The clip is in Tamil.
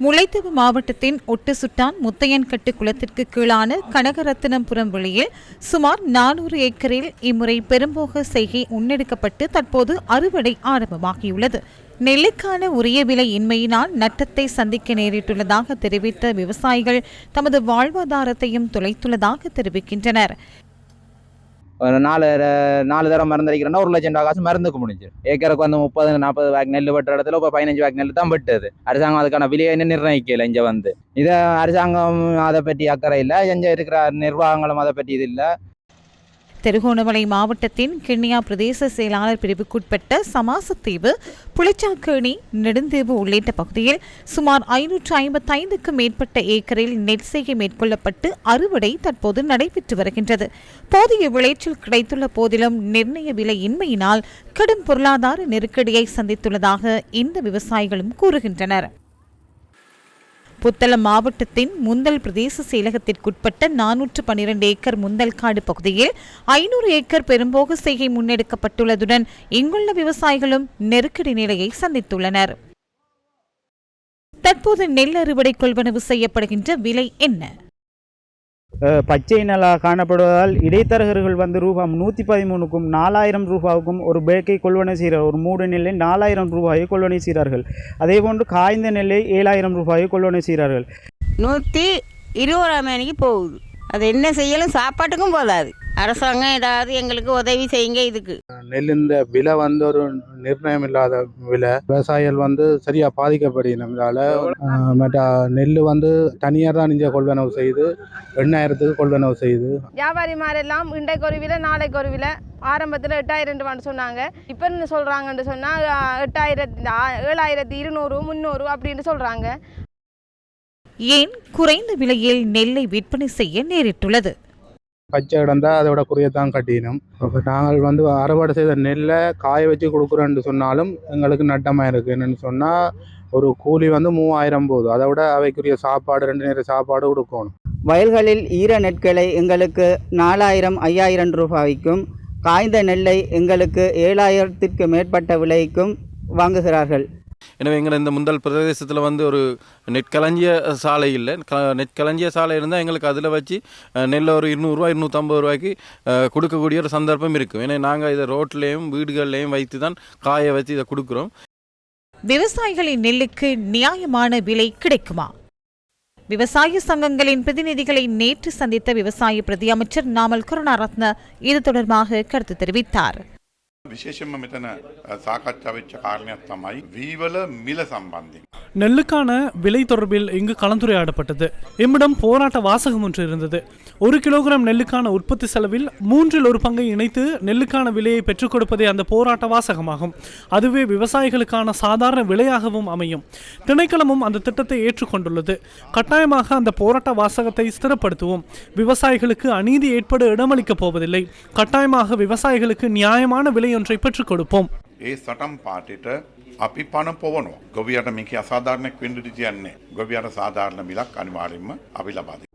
முல்லைத்தீவு மாவட்டத்தின் ஒட்டுசுட்டான் முத்தையன்கட்டு குளத்திற்கு கீழான கனகரத்தினபுரம் வெளியில் சுமார் 400 ஏக்கரில் இம்முறை பெரும்போக செய்கை முன்னெடுக்கப்பட்டு தற்போது அறுவடை ஆரம்பமாகியுள்ளது. நெல்லுக்கான உரிய விலை இன்மையினால் நட்டத்தை சந்திக்க நேரிட்டுள்ளதாக தெரிவித்த விவசாயிகள் தமது வாழ்வாதாரத்தையும் தொலைத்துள்ளதாக தெரிவிக்கின்றனர். நாலு தரம் மருந்து அடிக்கிறேன்னா 1 லட்சம் ரூபா காசு மருந்துக்கு முடிஞ்சு. ஏக்கருக்கு வந்து 30-40 பேக் நெல் வெட்டுற இடத்துல இப்போ 15 பேக் நெல் தான் வெட்டுது. அரசாங்கம் அதுக்கான விலையை நிர்ணயிக்கல. இங்கே வந்து இதை அரசாங்கம் அதை பற்றி அக்கறை இல்லை, இங்கே இருக்கிற நிர்வாகங்களும் அதை பற்றி இது இல்லை. திருகோணமலை மாவட்டத்தின் கிண்ணியா பிரதேச செயலாளர் பிரிவுக்குட்பட்ட சமாசத்தீவு, புளிச்சாக்கேணி, நெடுந்தீவு உள்ளிட்ட பகுதியில் சுமார் 555க்கும் மேற்பட்ட ஏக்கரில் நெற்செய்கை மேற்கொள்ளப்பட்டு அறுவடை தற்போது நடைபெற்று வருகின்றது. போதிய விளைச்சல் கிடைத்துள்ள போதிலும் நிர்ணய விலை இன்மையினால் கடும் பொருளாதார நெருக்கடியை சந்தித்துள்ளதாக இந்த விவசாயிகளும் கூறுகின்றனர். புத்தளம் மாவட்டத்தின் முந்தல் பிரதேச செயலகத்திற்குட்பட்ட 412 ஏக்கர் முந்தல்காடு பகுதியில் 500 ஏக்கர் பெரும்போக செய்கை முன்னெடுக்கப்பட்டுள்ளதுடன் இங்குள்ள விவசாயிகளும் நெருக்கடி நிலையை சந்தித்துள்ளனர். தற்போது நெல் அறுவடை கொள்வனவு செய்யப்படுகின்ற விலை என்ன? பச்சை நெல்லாக காணப்படுவதால் இடைத்தரகர்கள் வந்து ரூபாய் 113க்கும் 4000 ரூபாய்க்கும் ஒரு பேக்கை கொள்வனை செய்கிறார். ஒரு மூடு நெல்லை 4000 ரூபாயை கொள்வனை செய்கிறார்கள். அதே போன்று காய்ந்த நெல்லை 7000 ரூபாயை கொள்வனை செய்கிறார்கள். 120 போகுது. அது என்ன செய்யலும் சாப்பாட்டுக்கும் போதாது. அரசாங்கம் ஏதாவது எங்களுக்கு உதவி செய்யுங்க. இதுக்கு நெல்லின் விலை வந்து ஒரு நிர்ணயம் இல்லாத விலை, விவசாயிகள் வந்து சரியா பாதிக்கப்படுகிறதால மற்ற நெல் வந்து தனியார் தான் இங்கே கொள்வனவு செய்து 8000க்கு கொள்வனவு செய்து வியாபாரி மாதிரிலாம் இன்றைக்கு ஒரு விலை நாளைக்கு ஒரு விலை. ஆரம்பத்தில் 8000 ரூபான்னு சொன்னாங்க. இப்போ என்ன சொல்கிறாங்கன்னு சொன்னால் 7200 300 அப்படின்னு சொல்கிறாங்க. ஏன் குறைந்த விலையில் நெல்லை விற்பனை செய்ய நேரிட்டுள்ளது? பச்சை கிடந்தா அதோட குறையத்தான் கட்டினோம். நாங்கள் வந்து அறுவடை செய்த நெல்லை காய வச்சு கொடுக்குறோன்னு சொன்னாலும் எங்களுக்கு நட்டமாக இருக்குது. என்னென்னு சொன்னால் ஒரு கூலி வந்து 3000 போகுது. அதை விட அவைக்குரிய சாப்பாடு 2 நேர சாப்பாடு கொடுக்கணும். வயல்களில் ஈர நெற்களை எங்களுக்கு 4000-5000 ரூபாய்க்கும், காய்ந்த நெல்லை எங்களுக்கு 7000க்கு மேற்பட்ட விலைக்கும் வாங்குகிறார்கள். எனவே எங்களை இந்த முந்தல் பிரதேசத்தில் வந்து ஒரு நெற்களஞ்சிய சாலை இல்லை. நெற்களஞ்சிய சாலை இருந்தால் எங்களுக்கு அதில் வச்சு நெல்லை ஒரு 200-250 ரூபாய்க்கு கொடுக்கக்கூடிய ஒரு சந்தர்ப்பம் இருக்கும். ஏன்னா நாங்கள் இதை ரோட்லேயும் வீடுகள்லேயும் வைத்து தான் காய வச்சு இதை கொடுக்குறோம். விவசாயிகளின் நெல்லுக்கு நியாயமான விலை கிடைக்குமா? விவசாய சங்கங்களின் பிரதிநிதிகளை நேற்று சந்தித்த விவசாய பிரதி அமைச்சர் நாமல் கருணாரத்ன இது தொடர்பாக கருத்து தெரிவித்தார். විශේෂයෙන්ම මෙතන සාකච්ඡා වෙච්ච කාරණයක් තමයි වීවල මිල සම්බන්ධයෙන්. நெல்லுக்கான விலை தொடர்பில் இங்கு கலந்துரையாடப்பட்டது. எம்மிடம் போராட்ட வாசகம் ஒன்று இருந்தது. 1 கிலோகிராம் நெல்லுக்கான உற்பத்தி செலவில் 1/3 பங்கை இணைத்து நெல்லுக்கான விலையை பெற்றுக் கொடுப்பதே அந்த போராட்ட வாசகமாகும். அதுவே விவசாயிகளுக்கான சாதாரண விலையாகவும் அமையும். திணைக்களமும் அந்த திட்டத்தை ஏற்றுக்கொண்டுள்ளது. கட்டாயமாக அந்த போராட்ட வாசகத்தை ஸ்திரப்படுத்துவோம். விவசாயிகளுக்கு அநீதி ஏற்பட இடமளிக்கப் போவதில்லை. கட்டாயமாக விவசாயிகளுக்கு நியாயமான விலை ஒன்றை பெற்றுக் கொடுப்போம். ඒ සටන් පාටට අපි පණ පොවනවා. ගොවියට මේක අසාධාරණයක් වෙන්න දෙන්නේ නැහැ. ගොවියට සාධාරණ මිලක් අනිවාර්යයෙන්ම අපි ලබා දෙනවා.